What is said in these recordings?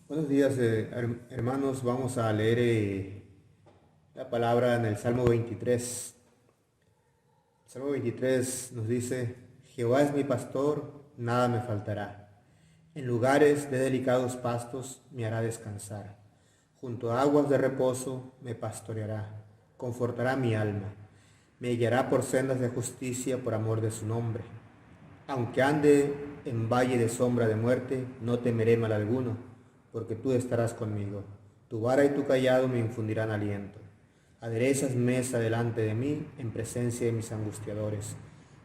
Buenos días, hermanos. Vamos a leer la palabra en el Salmo 23. El Salmo 23 nos dice: Jehová es mi pastor, nada me faltará. En lugares de delicados pastos me hará descansar. Junto a aguas de reposo me pastoreará. Confortará mi alma. Me guiará por sendas de justicia por amor de su nombre. Aunque ande en valle de sombra de muerte, no temeré mal alguno, porque tú estarás conmigo. Tu vara y tu callado me infundirán aliento. Aderezas mesa delante de mí en presencia de mis angustiadores.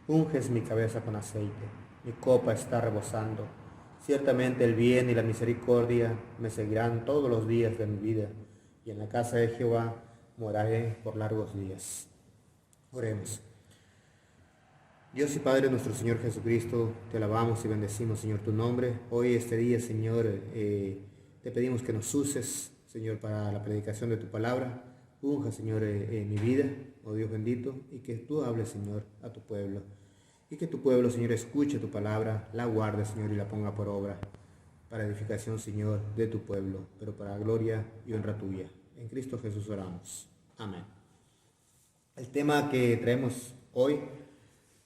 Unges mi cabeza con aceite. Mi copa está rebosando. Ciertamente el bien y la misericordia me seguirán todos los días de mi vida, y en la casa de Jehová moraré por largos días. Oremos. Dios y Padre nuestro Señor Jesucristo, te alabamos y bendecimos, Señor, tu nombre. Hoy, este día, Señor, te pedimos que nos uses, Señor, para la predicación de tu palabra. Unja, Señor, mi vida, oh Dios bendito, y que tú hables, Señor, a tu pueblo. Y que tu pueblo, Señor, escuche tu palabra, la guarde, Señor, y la ponga por obra, para edificación, Señor, de tu pueblo, pero para gloria y honra tuya. En Cristo Jesús oramos. Amén. El tema que traemos hoy: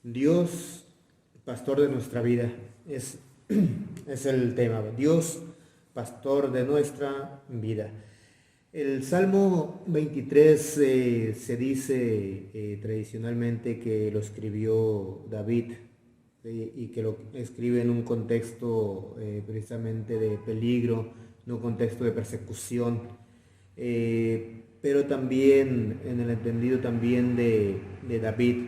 Dios, pastor de nuestra vida, es el tema. Dios, pastor de nuestra vida. El Salmo 23 se dice tradicionalmente que lo escribió David, y que lo escribe en un contexto precisamente de peligro, en un contexto de persecución, pero también en el entendido también de David,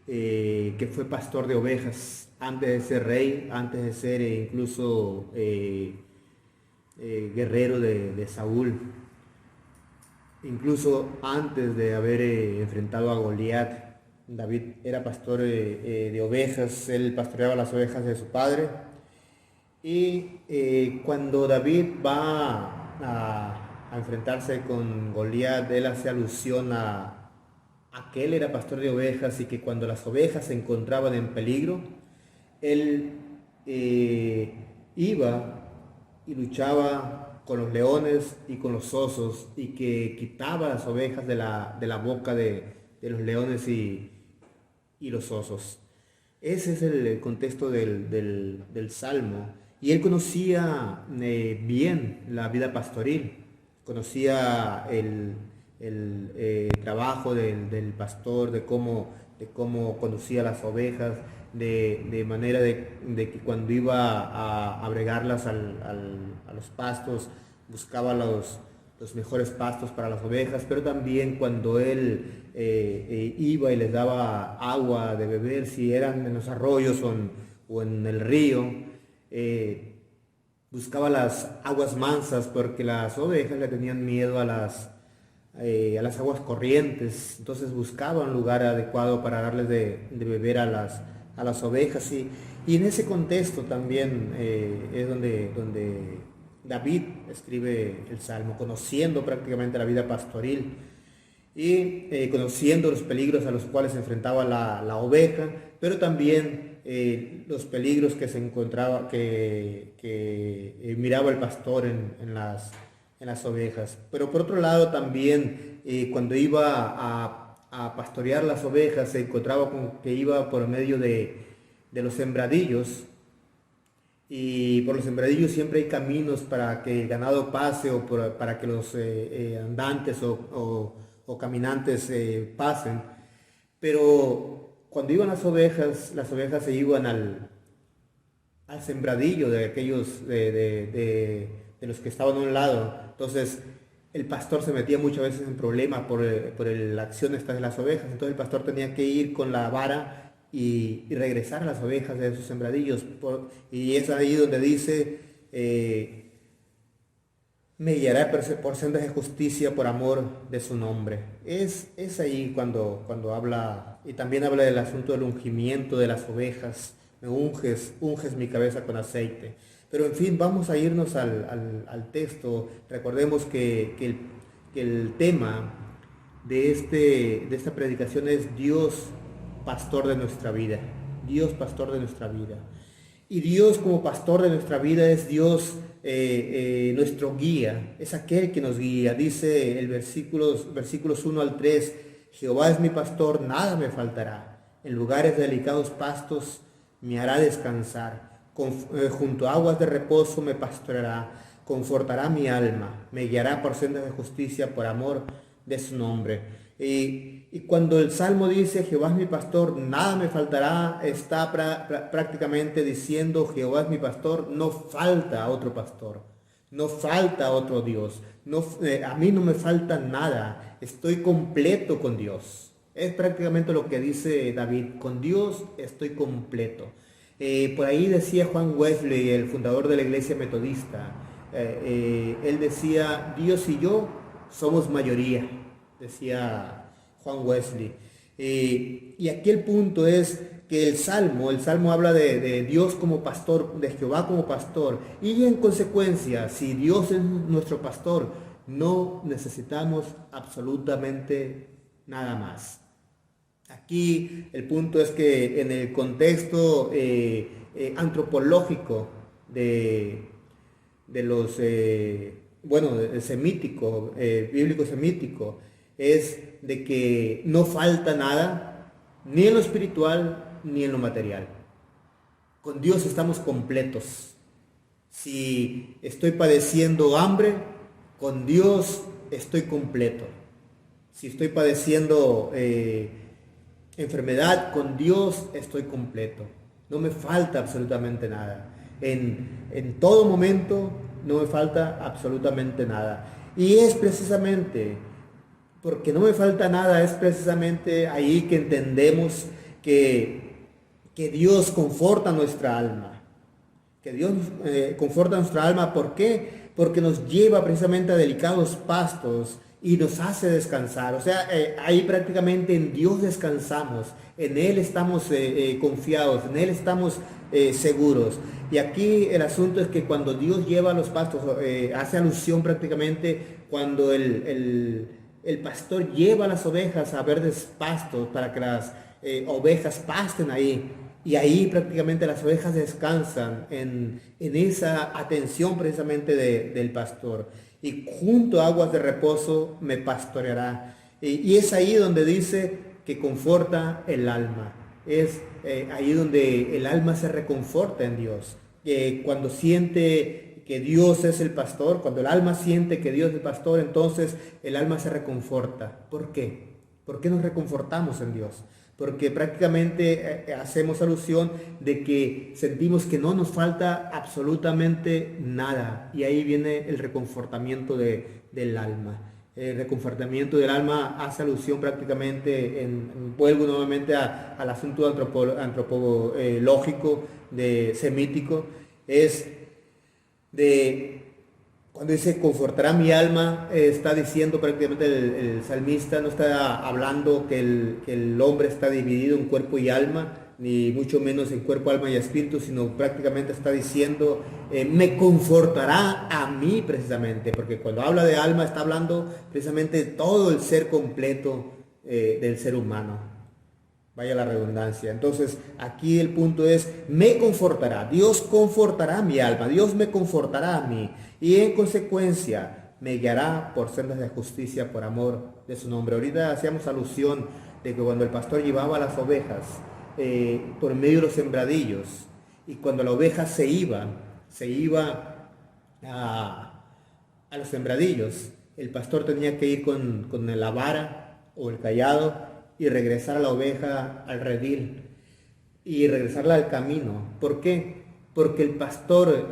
que fue pastor de ovejas antes de ser rey, antes de ser incluso guerrero de Saúl, incluso antes de haber enfrentado a Goliat. David era pastor de ovejas. Él pastoreaba las ovejas de su padre, y cuando David va a enfrentarse con Goliat, él hace alusión a que él era pastor de ovejas, y que cuando las ovejas se encontraban en peligro, él iba y luchaba con los leones y con los osos, y que quitaba las ovejas de la boca de los leones y los osos. Ese es el contexto del Salmo. Y él conocía bien la vida pastoril, conocía el trabajo del pastor, de cómo conducía las ovejas, de manera de que cuando iba a bregarlas a los pastos, buscaba los mejores pastos para las ovejas, pero también cuando él iba y les daba agua de beber, si eran en los arroyos o en el río, buscaba las aguas mansas, porque las ovejas le tenían miedo a las aguas corrientes. Entonces buscaba un lugar adecuado para darles de beber a las ovejas, y en ese contexto también es donde David escribe el Salmo, conociendo prácticamente la vida pastoril y conociendo los peligros a los cuales se enfrentaba la oveja, pero también los peligros que se encontraba, que miraba el pastor en las ovejas. Pero por otro lado también, cuando iba a pastorear las ovejas, se encontraba con que iba por medio de los sembradillos, y por los sembradillos siempre hay caminos para que el ganado pase, o para que los andantes o caminantes pasen. Pero cuando iban las ovejas se iban al sembradillo de aquellos de los que estaban a un lado. Entonces el pastor se metía muchas veces en problemas por la acción esta de las ovejas. Entonces el pastor tenía que ir con la vara y regresar a las ovejas de esos sembradillos, y es ahí donde dice: me guiará por sendas de justicia por amor de su nombre. Es ahí cuando habla, y también habla del asunto del ungimiento de las ovejas. Me unges mi cabeza con aceite. Pero en fin, vamos a irnos al texto. Recordemos que el tema de esta predicación es Dios, pastor de nuestra vida. Dios, pastor de nuestra vida. Y Dios, como pastor de nuestra vida, es Dios nuestro guía, es aquel que nos guía. Dice el versículos 1 al 3, Jehová es mi pastor, nada me faltará. En lugares de delicados pastos me hará descansar. Junto a aguas de reposo me pastoreará. Confortará mi alma. Me guiará por sendas de justicia por amor de su nombre. Y cuando el Salmo dice, Jehová es mi pastor, nada me faltará, está prácticamente diciendo, Jehová es mi pastor, no falta otro pastor, no falta otro Dios, a mí no me falta nada, estoy completo con Dios. Es prácticamente lo que dice David, con Dios estoy completo. Por ahí decía Juan Wesley, el fundador de la iglesia metodista, él decía, Dios y yo somos mayoría, decía Juan Wesley. Y aquí el punto es que el Salmo habla de Dios como pastor, de Jehová como pastor. Y en consecuencia, si Dios es nuestro pastor, no necesitamos absolutamente nada más. Aquí el punto es que en el contexto antropológico de los, semítico, bíblico semítico, es de que no falta nada, ni en lo espiritual, ni en lo material. Con Dios estamos completos. Si estoy padeciendo hambre, con Dios estoy completo. Si estoy padeciendo enfermedad, con Dios estoy completo. No me falta absolutamente nada. En todo momento no me falta absolutamente nada. Y es precisamente porque no me falta nada, es precisamente ahí que entendemos que Dios conforta nuestra alma. Que Dios conforta nuestra alma. ¿Por qué? Porque nos lleva precisamente a delicados pastos y nos hace descansar. O sea, ahí prácticamente en Dios descansamos, en Él estamos confiados, en Él estamos seguros. Y aquí el asunto es que cuando Dios lleva a los pastos, hace alusión prácticamente cuando el pastor lleva a las ovejas a verdes pastos para que las ovejas pasten ahí. Y ahí prácticamente las ovejas descansan en esa atención precisamente del pastor. Y junto a aguas de reposo me pastoreará. Y es ahí donde dice que conforta el alma. Es ahí donde el alma se reconforta en Dios. Cuando siente que Dios es el pastor, cuando el alma siente que Dios es el pastor, entonces el alma se reconforta. ¿Por qué? ¿Por qué nos reconfortamos en Dios? Porque prácticamente hacemos alusión de que sentimos que no nos falta absolutamente nada. Y ahí viene el reconfortamiento del alma. El reconfortamiento del alma hace alusión prácticamente, vuelvo nuevamente al asunto antropológico, semítico, es de cuando dice confortará mi alma, está diciendo prácticamente el salmista, no está hablando que el hombre está dividido en cuerpo y alma, ni mucho menos en cuerpo, alma y espíritu, sino prácticamente está diciendo, me confortará a mí precisamente, porque cuando habla de alma está hablando precisamente de todo el ser completo del ser humano. Vaya la redundancia. Entonces, aquí el punto es, me confortará. Dios confortará mi alma. Dios me confortará a mí. Y en consecuencia, me guiará por sendas de justicia por amor de su nombre. Ahorita hacíamos alusión de que cuando el pastor llevaba las ovejas por medio de los sembradillos, y cuando la oveja se iba a los sembradillos, el pastor tenía que ir con la vara o el cayado y regresar a la oveja al redil y regresarla al camino. ¿Por qué? Porque el pastor,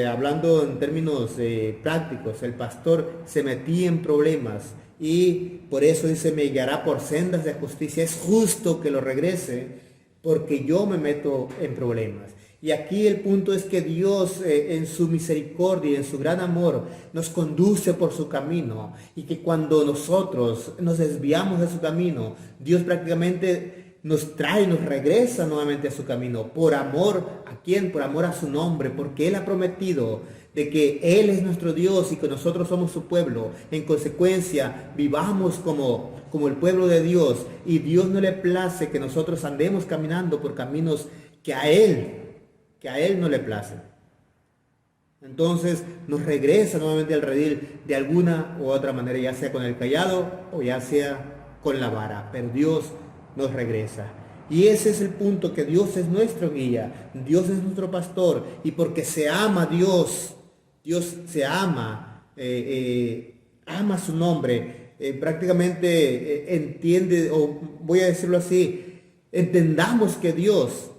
hablando en términos prácticos, el pastor se metía en problemas y por eso dice, me guiará por sendas de justicia. Es justo que lo regrese porque yo me meto en problemas. Y aquí el punto es que Dios en su misericordia y en su gran amor nos conduce por su camino, y que cuando nosotros nos desviamos de su camino, Dios prácticamente nos trae, nos regresa nuevamente a su camino. ¿Por amor a quién? Por amor a su nombre, porque Él ha prometido de que Él es nuestro Dios y que nosotros somos su pueblo. En consecuencia, vivamos como el pueblo de Dios, y Dios no le place que nosotros andemos caminando por caminos que a Él no le placen. Entonces nos regresa nuevamente al redil de alguna u otra manera, ya sea con el cayado o ya sea con la vara, pero Dios nos regresa. Y ese es el punto, que Dios es nuestro guía, Dios es nuestro pastor, y porque se ama a Dios, Dios se ama, ama su nombre, prácticamente entiende, o voy a decirlo así, entendamos que Dios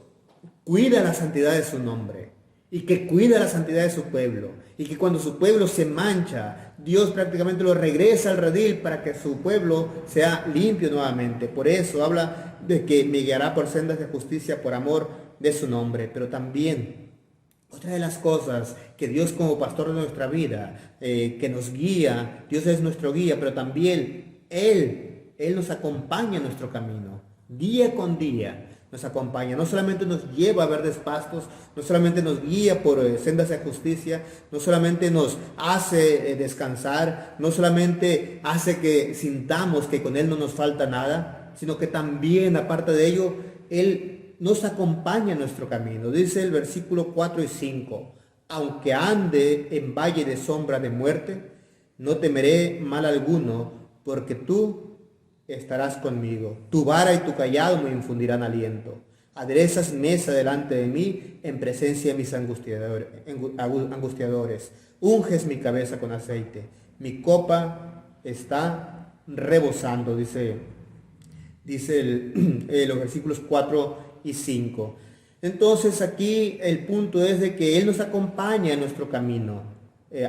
cuida la santidad de su nombre y que cuida la santidad de su pueblo, y que cuando su pueblo se mancha, Dios prácticamente lo regresa al redil para que su pueblo sea limpio nuevamente. Por eso habla de que me guiará por sendas de justicia por amor de su nombre. Pero también otra de las cosas que Dios, como pastor de nuestra vida, que nos guía, Dios es nuestro guía, pero también Él nos acompaña en nuestro camino, día con día. Nos acompaña, no solamente nos lleva a verdes pastos, no solamente nos guía por sendas de justicia, no solamente nos hace descansar, no solamente hace que sintamos que con Él no nos falta nada, sino que también, aparte de ello, Él nos acompaña en nuestro camino. Dice el versículo 4 y 5, aunque ande en valle de sombra de muerte, no temeré mal alguno, porque tú estarás conmigo. Tu vara y tu callado me infundirán aliento. Aderezas mesa delante de mí en presencia de mis angustiadores. Unges mi cabeza con aceite. Mi copa está rebosando, dice los versículos 4 y 5. Entonces aquí el punto es de que Él nos acompaña en nuestro camino,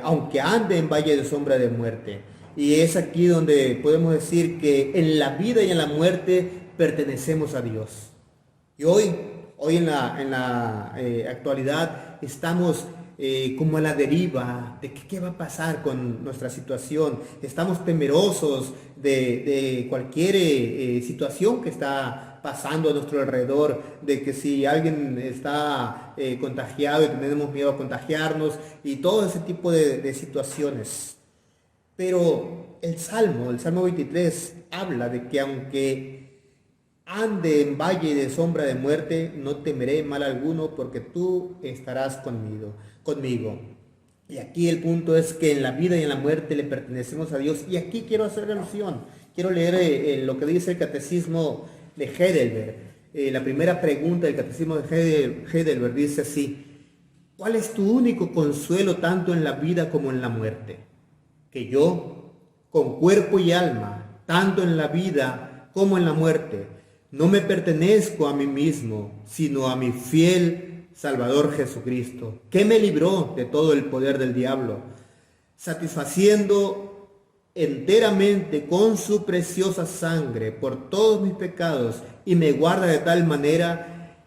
aunque ande en valle de sombra de muerte. Y es aquí donde podemos decir que en la vida y en la muerte pertenecemos a Dios. Y hoy en la actualidad estamos como a la deriva de qué va a pasar con nuestra situación. Estamos temerosos de cualquier situación que está pasando a nuestro alrededor, de que si alguien está contagiado y tenemos miedo a contagiarnos y todo ese tipo de situaciones. Pero el Salmo 23 habla de que aunque ande en valle de sombra de muerte, no temeré mal alguno, porque tú estarás conmigo. Y aquí el punto es que en la vida y en la muerte le pertenecemos a Dios. Y aquí quiero hacer alusión, quiero leer lo que dice el Catecismo de Heidelberg. La primera pregunta del Catecismo de Heidelberg dice así: ¿cuál es tu único consuelo tanto en la vida como en la muerte? Que yo, con cuerpo y alma, tanto en la vida como en la muerte, no me pertenezco a mí mismo, sino a mi fiel Salvador Jesucristo, que me libró de todo el poder del diablo, satisfaciendo enteramente con su preciosa sangre por todos mis pecados, y me guarda de tal manera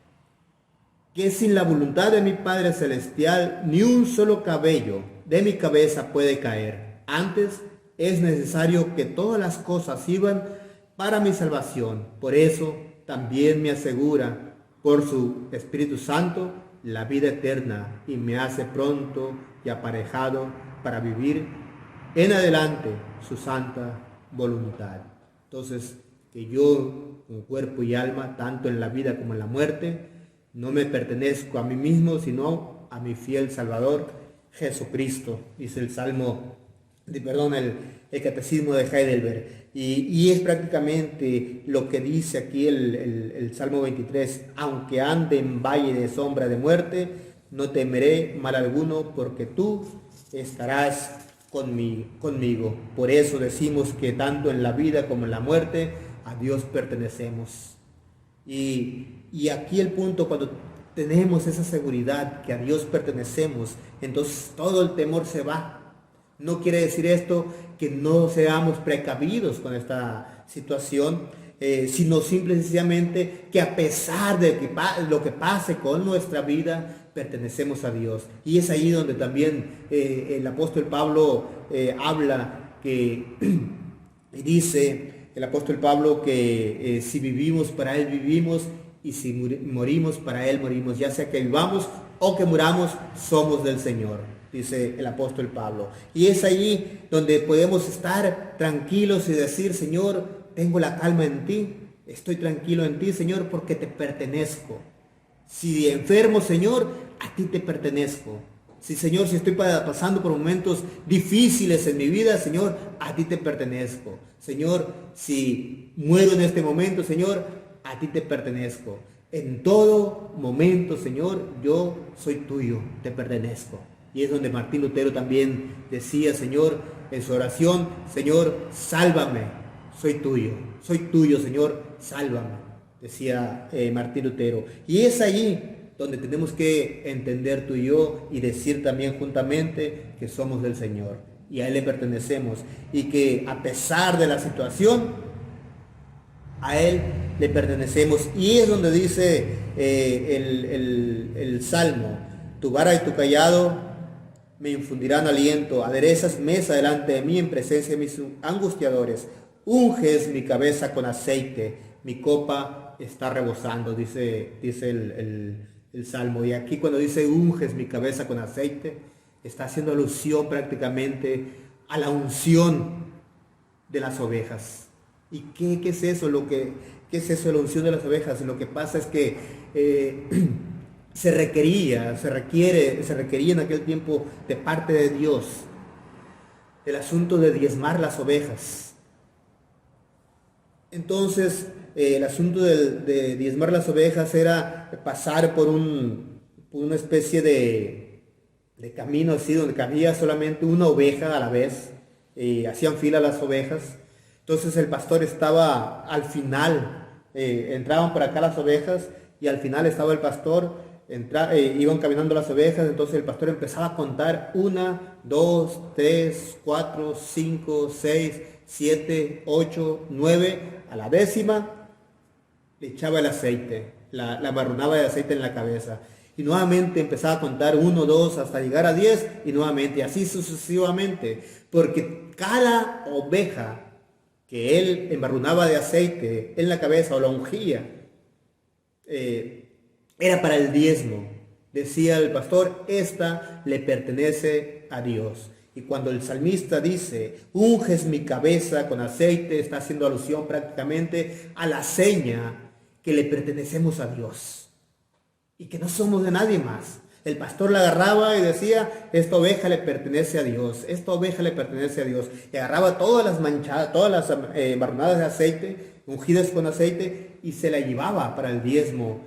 que sin la voluntad de mi Padre Celestial ni un solo cabello de mi cabeza puede caer. Antes es necesario que todas las cosas sirvan para mi salvación. Por eso también me asegura por su Espíritu Santo la vida eterna, y me hace pronto y aparejado para vivir en adelante su santa voluntad. Entonces, que yo, con cuerpo y alma, tanto en la vida como en la muerte, no me pertenezco a mí mismo, sino a mi fiel Salvador Jesucristo, dice el Catecismo de Heidelberg. Y es prácticamente lo que dice aquí el Salmo 23: aunque ande en valle de sombra de muerte, no temeré mal alguno, porque tú estarás conmigo. Por eso decimos que tanto en la vida como en la muerte a Dios pertenecemos. Y aquí el punto, cuando tenemos esa seguridad que a Dios pertenecemos, entonces todo el temor se va. No quiere decir esto que no seamos precavidos con esta situación, sino simple y sencillamente que a pesar de lo que pase con nuestra vida, pertenecemos a Dios. Y es ahí donde también el apóstol Pablo habla que, y dice el apóstol Pablo que si vivimos, para Él vivimos, y si morimos, para Él morimos. Ya sea que vivamos o que muramos, somos del Señor, dice el apóstol Pablo. Y es allí donde podemos estar tranquilos y decir: Señor, tengo la calma en ti, estoy tranquilo en ti, Señor, porque te pertenezco. Si enfermo, Señor, a ti te pertenezco. Si Señor, si estoy pasando por momentos difíciles en mi vida, Señor, a ti te pertenezco. Señor, si muero en este momento, Señor, a ti te pertenezco. En todo momento, Señor, yo soy tuyo, te pertenezco. Y es donde Martín Lutero también decía, Señor, en su oración, Señor, sálvame, soy tuyo, Señor, sálvame, decía Martín Lutero. Y es allí donde tenemos que entender tú y yo y decir también juntamente que somos del Señor y a Él le pertenecemos y que a pesar de la situación, a Él le pertenecemos. Y es donde dice el Salmo, tu vara y tu callado me infundirán aliento, aderezas mesa delante de mí en presencia de mis angustiadores, unges mi cabeza con aceite, mi copa está rebosando, dice el Salmo. Y aquí cuando dice unges mi cabeza con aceite, está haciendo alusión prácticamente a la unción de las ovejas. ¿Y qué es eso? ¿Qué es eso de la unción de las ovejas? Lo que pasa es que se requería en aquel tiempo de parte de Dios el asunto de diezmar las ovejas. Entonces, el asunto de diezmar las ovejas era pasar por una especie de camino así, donde cabía solamente una oveja a la vez, hacían fila las ovejas. Entonces el pastor estaba al final, entraban por acá las ovejas y al final estaba el pastor, iban caminando las ovejas, entonces el pastor empezaba a contar 1, 2, 3, 4, 5, 6, 7, 8, 9, a la 10ª le echaba el aceite, la amarronaba de aceite en la cabeza. Y nuevamente empezaba a contar 1, 2, hasta llegar a 10, y nuevamente, así sucesivamente. Porque cada oveja que él embarrunaba de aceite en la cabeza o la ungía, era para el diezmo. Decía el pastor, esta le pertenece a Dios. Y cuando el salmista dice, unges mi cabeza con aceite, está haciendo alusión prácticamente a la seña que le pertenecemos a Dios y que no somos de nadie más. El pastor la agarraba y decía, esta oveja le pertenece a Dios, esta oveja le pertenece a Dios. Y agarraba todas las manchadas, todas las embarrunadas de aceite, ungidas con aceite, y se la llevaba para el diezmo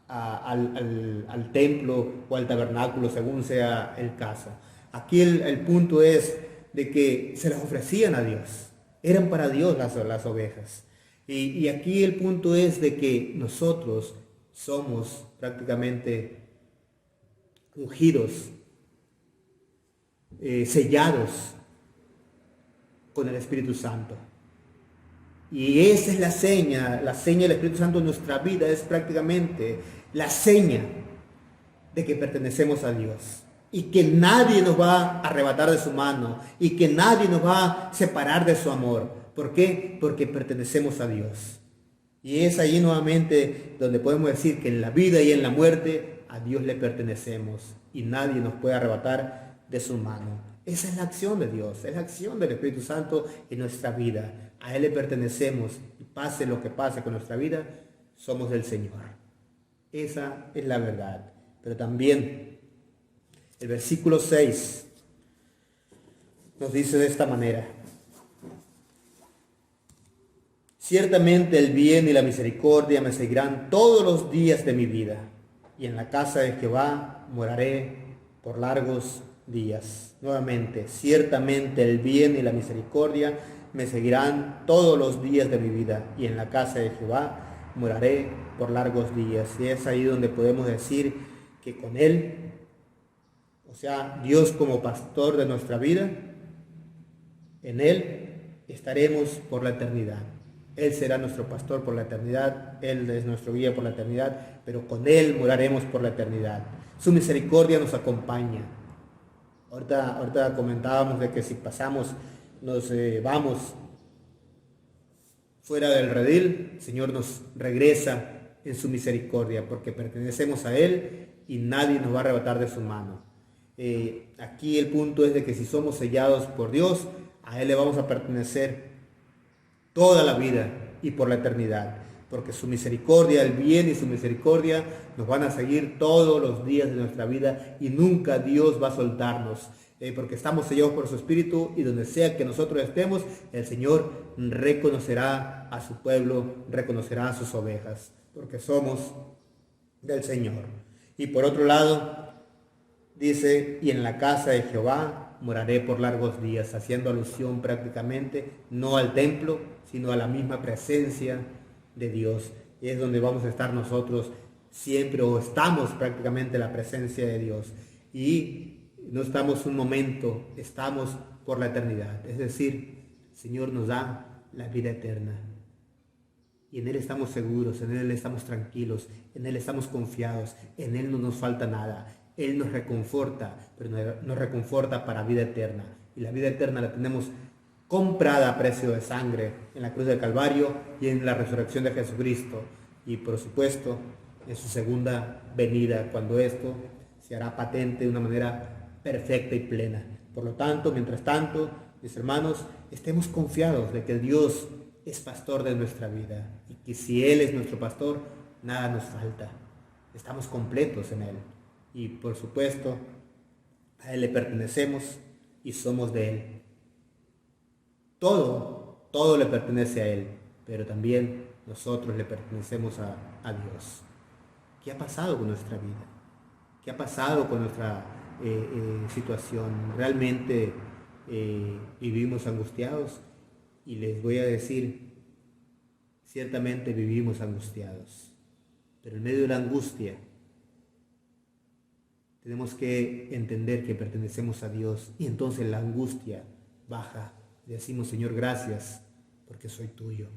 al templo o al tabernáculo, según sea el caso. Aquí el punto es de que se las ofrecían a Dios, eran para Dios las ovejas. Y aquí el punto es de que nosotros somos prácticamente ungidos, sellados con el Espíritu Santo. Y esa es la seña del Espíritu Santo en nuestra vida, es prácticamente la seña de que pertenecemos a Dios. Y que nadie nos va a arrebatar de su mano, y que nadie nos va a separar de su amor. ¿Por qué? Porque pertenecemos a Dios. Y es allí nuevamente donde podemos decir que en la vida y en la muerte a Dios le pertenecemos y nadie nos puede arrebatar de su mano. Esa es la acción de Dios, es la acción del Espíritu Santo en nuestra vida. A Él le pertenecemos y pase lo que pase con nuestra vida, somos del Señor. Esa es la verdad. Pero también el versículo 6 nos dice de esta manera: ciertamente el bien y la misericordia me seguirán todos los días de mi vida, y en la casa de Jehová moraré por largos días. Nuevamente, ciertamente el bien y la misericordia me seguirán todos los días de mi vida, y en la casa de Jehová moraré por largos días. Y es ahí donde podemos decir que con Él, o sea, Dios como pastor de nuestra vida, en Él estaremos por la eternidad. Él será nuestro pastor por la eternidad, Él es nuestro guía por la eternidad, pero con Él moraremos por la eternidad. Su misericordia nos acompaña. Ahorita comentábamos de que si pasamos, nos vamos fuera del redil, el Señor nos regresa en su misericordia, porque pertenecemos a Él y nadie nos va a arrebatar de su mano. Aquí el punto es de que si somos sellados por Dios, a Él le vamos a pertenecer toda la vida y por la eternidad. porque su misericordia, el bien y su misericordia nos van a seguir todos los días de nuestra vida y nunca Dios va a soltarnos, porque estamos sellados por su Espíritu y donde sea que nosotros estemos, el Señor reconocerá a su pueblo, reconocerá a sus ovejas, porque somos del Señor. Y por otro lado, dice, y en la casa de Jehová moraré por largos días, haciendo alusión prácticamente no al templo, sino a la misma presencia de Dios. Y es donde vamos a estar nosotros siempre, o estamos prácticamente en la presencia de Dios. Y no estamos un momento, estamos por la eternidad. Es decir, el Señor nos da la vida eterna. Y en Él estamos seguros, en Él estamos tranquilos, en Él estamos confiados, en Él no nos falta nada. Él nos reconforta, pero nos reconforta para vida eterna. Y la vida eterna la tenemos comprada a precio de sangre en la cruz del Calvario y en la resurrección de Jesucristo. Y por supuesto, en su segunda venida, cuando esto se hará patente de una manera perfecta y plena. Por lo tanto, mientras tanto, mis hermanos, estemos confiados de que el Dios es pastor de nuestra vida y que si Él es nuestro pastor, nada nos falta. Estamos completos en Él. Y por supuesto, a Él le pertenecemos y somos de Él. Todo le pertenece a Él, pero también nosotros le pertenecemos a Dios. ¿Qué ha pasado con nuestra vida? ¿Qué ha pasado con nuestra situación? ¿Realmente vivimos angustiados? Y les voy a decir, ciertamente vivimos angustiados, pero en medio de la angustia, tenemos que entender que pertenecemos a Dios y entonces la angustia baja. Le decimos, Señor, gracias porque soy tuyo.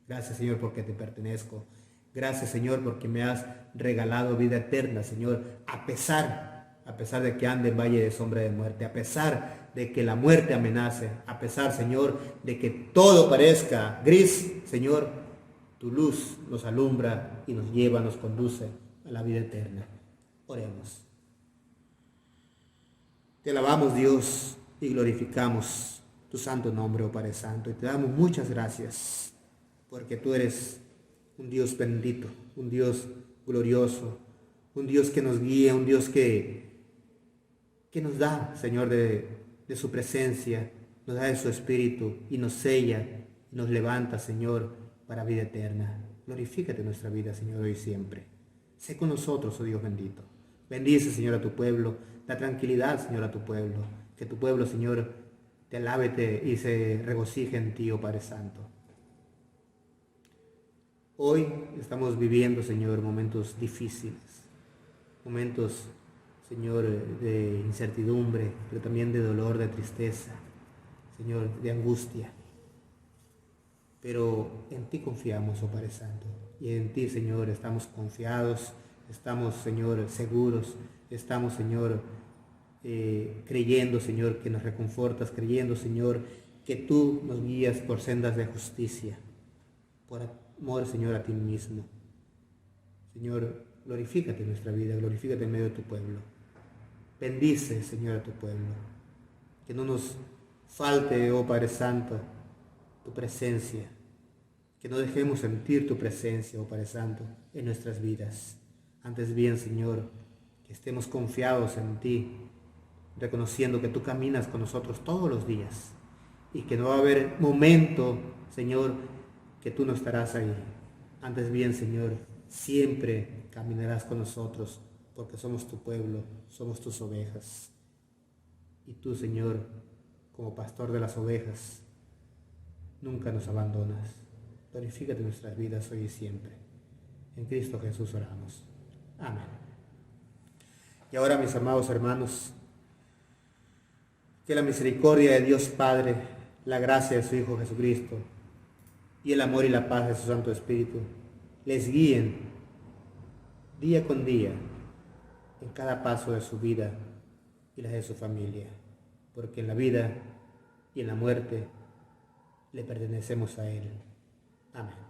Gracias, Señor, porque te pertenezco. Gracias, Señor, porque me has regalado vida eterna, Señor, a pesar de que ande en valle de sombra de muerte, a pesar de que la muerte amenace, a pesar, Señor, de que todo parezca gris, Señor, tu luz nos alumbra y nos lleva, nos conduce a la vida eterna. Oremos. Te alabamos, Dios, y glorificamos tu santo nombre, oh Padre Santo, y te damos muchas gracias, porque tú eres un Dios bendito, un Dios glorioso, un Dios que nos guía, un Dios que nos da, Señor, de su presencia, nos da de su Espíritu, y nos sella, y nos levanta, Señor, para vida eterna. Glorifícate en nuestra vida, Señor, hoy y siempre. Sé con nosotros, oh Dios bendito. Bendice, Señor, a tu pueblo. Da tranquilidad, Señor, a tu pueblo. Que tu pueblo, Señor, te alabe y se regocije en ti, oh Padre Santo. Hoy estamos viviendo, Señor, momentos difíciles. Momentos, Señor, de incertidumbre, pero también de dolor, de tristeza. Señor, de angustia. Pero en ti confiamos, oh Padre Santo. Y en ti, Señor, estamos confiados. Estamos, Señor, seguros. Estamos, Señor, creyendo, Señor, que nos reconfortas, creyendo, Señor, que tú nos guías por sendas de justicia, por amor, Señor, a ti mismo. Señor, glorifícate en nuestra vida, glorifícate en medio de tu pueblo. Bendice, Señor, a tu pueblo. Que no nos falte, oh Padre Santo, tu presencia. Que no dejemos sentir tu presencia, oh Padre Santo, en nuestras vidas. Antes bien, Señor, que estemos confiados en ti, reconociendo que tú caminas con nosotros todos los días y que no va a haber momento, Señor, que tú no estarás ahí. Antes bien, Señor, siempre caminarás con nosotros porque somos tu pueblo, somos tus ovejas. Y tú, Señor, como pastor de las ovejas, nunca nos abandonas. Glorifícate en nuestras vidas hoy y siempre. En Cristo Jesús oramos. Amén. Y ahora, mis amados hermanos, que la misericordia de Dios Padre, la gracia de su Hijo Jesucristo y el amor y la paz de su Santo Espíritu les guíen día con día en cada paso de su vida y la de su familia, porque en la vida y en la muerte le pertenecemos a Él. Amén.